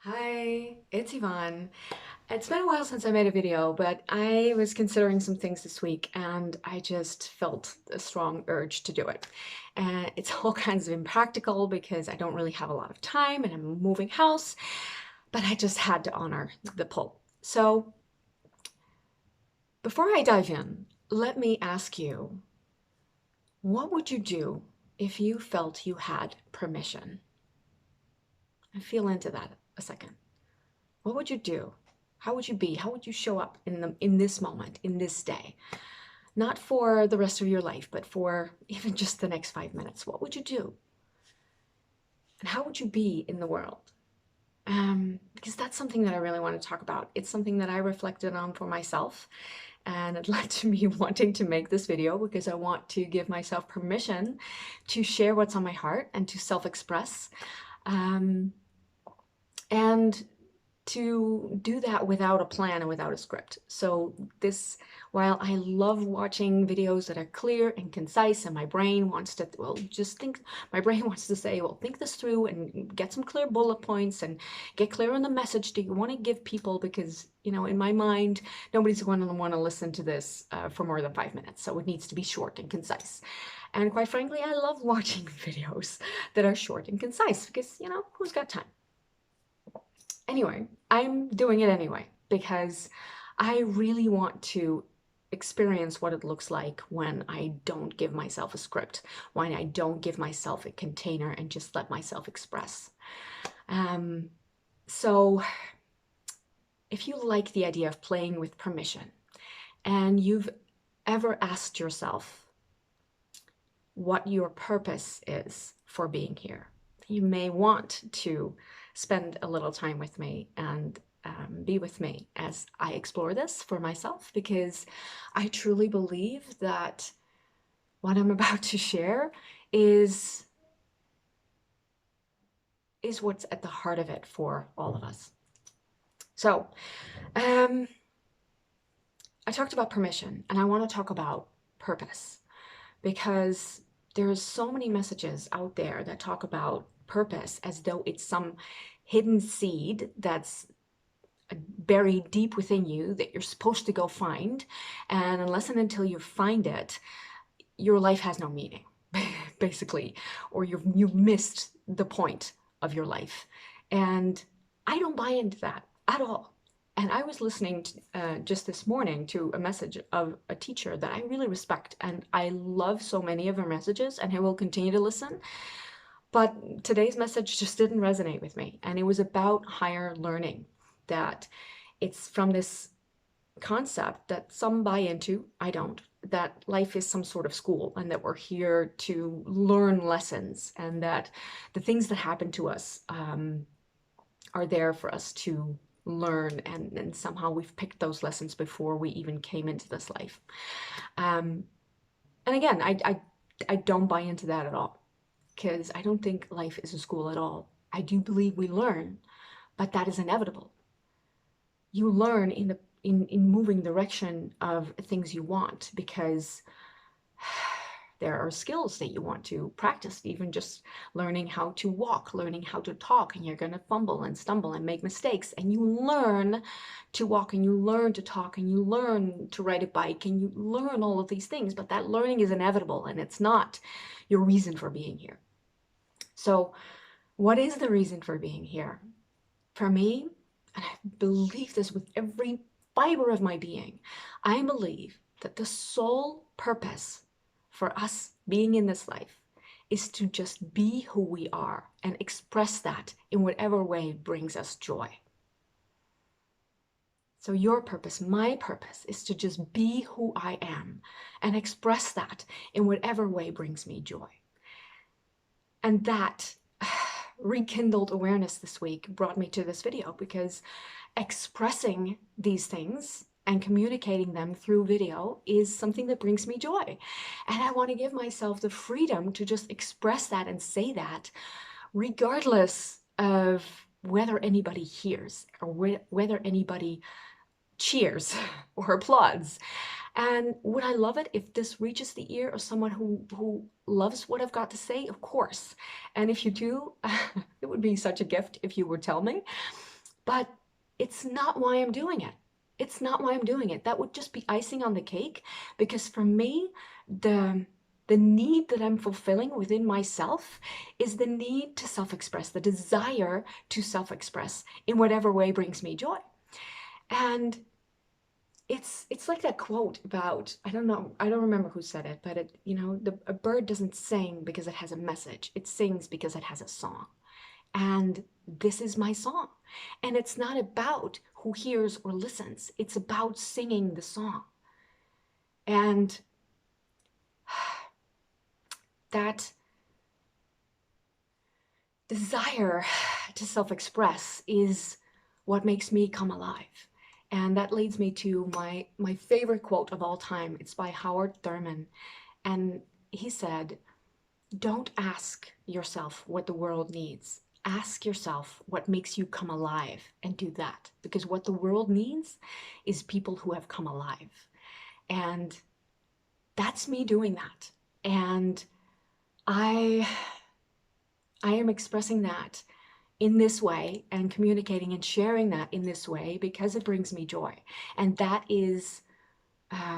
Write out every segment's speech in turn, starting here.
Hi, it's Yvonne. It's been a while since I made a video, but I was considering some things this week and I just felt a strong urge to do it. And it's all kinds of impractical because I don't really have a lot of time and I'm moving house, but I just had to honor the pull. So before I dive in, let me ask you, what would you do if you felt you had permission? And feel into that a second. What would you do? How would you be? How would you show up in this moment, in this day? Not for the rest of your life, but for even just the next 5 minutes. What would you do? And how would you be in the world? Because that's something that I really want to talk about. It's something that I reflected on for myself, and it led to me wanting to make this video because I want to give myself permission to share what's on my heart and to self-express. And to do that without a plan and without a script. So while I love watching videos that are clear and concise and my brain wants to, well, just think, my brain wants to say, well, think this through and get some clear bullet points and get clear on the message that you want to give people because, in my mind, nobody's going to want to listen to this for more than 5 minutes. So it needs to be short and concise. And quite frankly, I love watching videos that are short and concise because, who's got time? Anyway, I'm doing it anyway because I really want to experience what it looks like when I don't give myself a script, when I don't give myself a container and just let myself express. So if you like the idea of playing with permission and you've ever asked yourself what your purpose is for being here, you may want to spend a little time with me and be with me as I explore this for myself, because I truly believe that what I'm about to share is what's at the heart of it for all of us. So I talked about permission, and I want to talk about purpose, because there's so many messages out there that talk about purpose as though it's some hidden seed that's buried deep within you that you're supposed to go find. And unless and until you find it, your life has no meaning, basically, or you've missed the point of your life. And I don't buy into that at all. And I was listening to, just this morning to a message of a teacher that I really respect, and I love so many of her messages, and I will continue to listen. But today's message just didn't resonate with me, and it was about higher learning. That it's from this concept that some buy into, I don't, that life is some sort of school and that we're here to learn lessons, and that the things that happen to us are there for us to learn, and somehow we've picked those lessons before we even came into this life. And again, I don't buy into that at all, because I don't think life is a school at all. I do believe we learn, but that is inevitable. You learn in moving direction of things you want, because there are skills that you want to practice, even just learning how to walk, learning how to talk, and you're going to fumble and stumble and make mistakes, and you learn to walk, and you learn to talk, and you learn to ride a bike, and you learn all of these things, but that learning is inevitable, and it's not your reason for being here. So what is the reason for being here? For me, and I believe this with every fiber of my being, I believe that the sole purpose for us being in this life is to just be who we are and express that in whatever way brings us joy. So your purpose, my purpose, is to just be who I am and express that in whatever way brings me joy. And that rekindled awareness this week brought me to this video, because expressing these things and communicating them through video is something that brings me joy. And I want to give myself the freedom to just express that and say that, regardless of whether anybody hears or whether anybody cheers or applauds. And would I love it if this reaches the ear of someone who loves what I've got to say? Of course. And if you do, it would be such a gift if you would tell me. but it's not why I'm doing it. It's not why I'm doing it. That would just be icing on the cake, because for me, the need that I'm fulfilling within myself is the need to self-express, the desire to self-express in whatever way brings me joy. And it's like that quote about, I don't know, I don't remember who said it, but a bird doesn't sing because it has a message. It sings because it has a song. And this is my song. And it's not about who hears or listens. It's about singing the song. And that desire to self-express is what makes me come alive. And that leads me to my favorite quote of all time. It's by Howard Thurman. And he said, don't ask yourself what the world needs. Ask yourself what makes you come alive, and do that. Because what the world needs is people who have come alive. And that's me doing that. And I am expressing that in this way and communicating and sharing that in this way because it brings me joy. And that is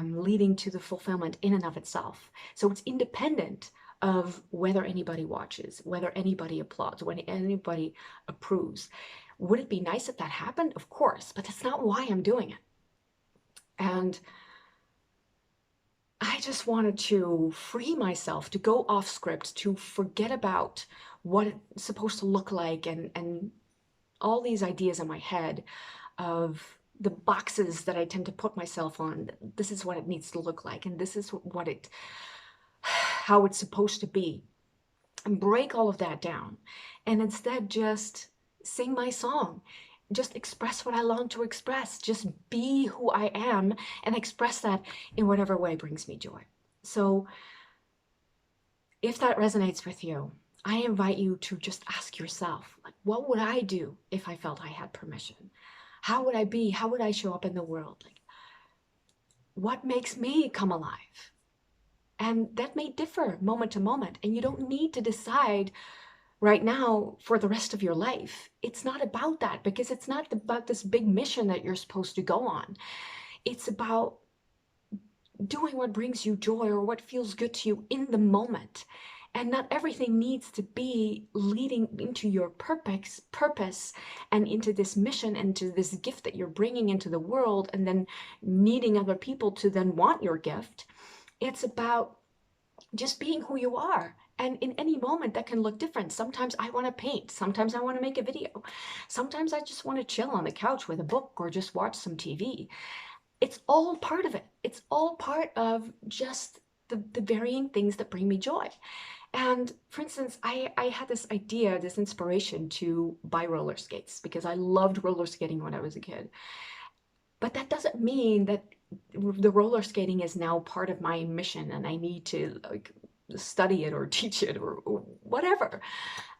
leading to the fulfillment in and of itself. So it's independent of whether anybody watches, whether anybody applauds, when anybody approves. Would it be nice if that happened? Of course, but that's not why I'm doing it. And I just wanted to free myself, to go off script, to forget about what it's supposed to look like and all these ideas in my head of the boxes that I tend to put myself on. This is what it needs to look like, and this is how it's supposed to be. And break all of that down, and instead just sing my song. Just express what I long to express. Just be who I am and express that in whatever way brings me joy. So if that resonates with you, I invite you to just ask yourself, like, what would I do if I felt I had permission? How would I be? How would I show up in the world? Like, what makes me come alive? And that may differ moment to moment, and you don't need to decide right now for the rest of your life. It's not about that, because it's not about this big mission that you're supposed to go on. It's about doing what brings you joy or what feels good to you in the moment. And not everything needs to be leading into your purpose and into this mission and to this gift that you're bringing into the world and then needing other people to then want your gift. It's about just being who you are. And in any moment that can look different. Sometimes I want to paint. Sometimes I want to make a video. Sometimes I just want to chill on the couch with a book or just watch some TV. It's all part of it. It's all part of just the varying things that bring me joy. And for instance, I had this idea, this inspiration to buy roller skates because I loved roller skating when I was a kid. But that doesn't mean that the roller skating is now part of my mission and I need to like study it or teach it or whatever.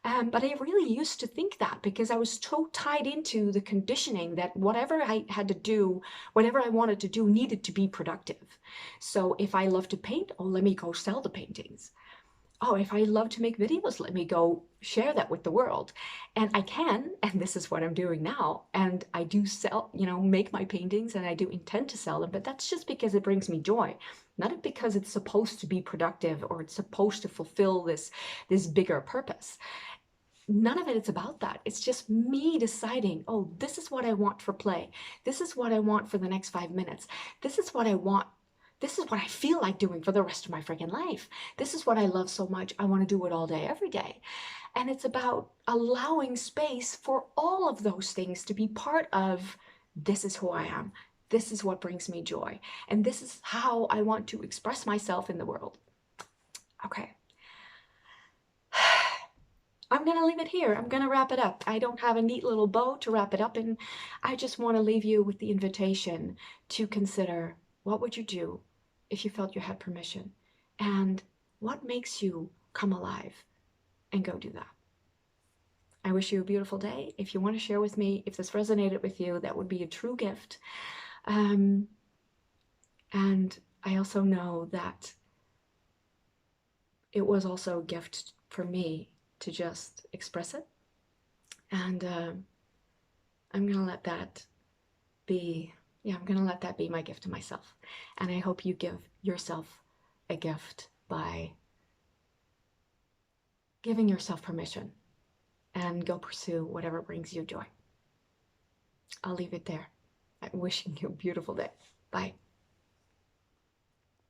But I really used to think that because I was so tied into the conditioning that whatever I had to do, whatever I wanted to do needed to be productive. So if I love to paint, oh, let me go sell the paintings. Oh, if I love to make videos, let me go share that with the world. And I can, and this is what I'm doing now. And I do sell, make my paintings and I do intend to sell them, but that's just because it brings me joy, not because it's supposed to be productive or it's supposed to fulfill this bigger purpose. None of it is about that. It's just me deciding, oh, this is what I want for play. This is what I want for the next 5 minutes. This is what I want. This is what I feel like doing for the rest of my freaking life. This is what I love so much. I want to do it all day, every day. And it's about allowing space for all of those things to be part of this is who I am. This is what brings me joy. And this is how I want to express myself in the world. Okay. I'm going to leave it here. I'm going to wrap it up. I don't have a neat little bow to wrap it up in. I just want to leave you with the invitation to consider, what would you do if you felt you had permission? And what makes you come alive? And go do that. I wish you a beautiful day. If you want to share with me, if this resonated with you, that would be a true gift. And I also know that it was also a gift for me to just express it. And I'm going to let that be, yeah, I'm going to let that be my gift to myself. And I hope you give yourself a gift by giving yourself permission and go pursue whatever brings you joy. I'll leave it there. I'm wishing you a beautiful day. Bye.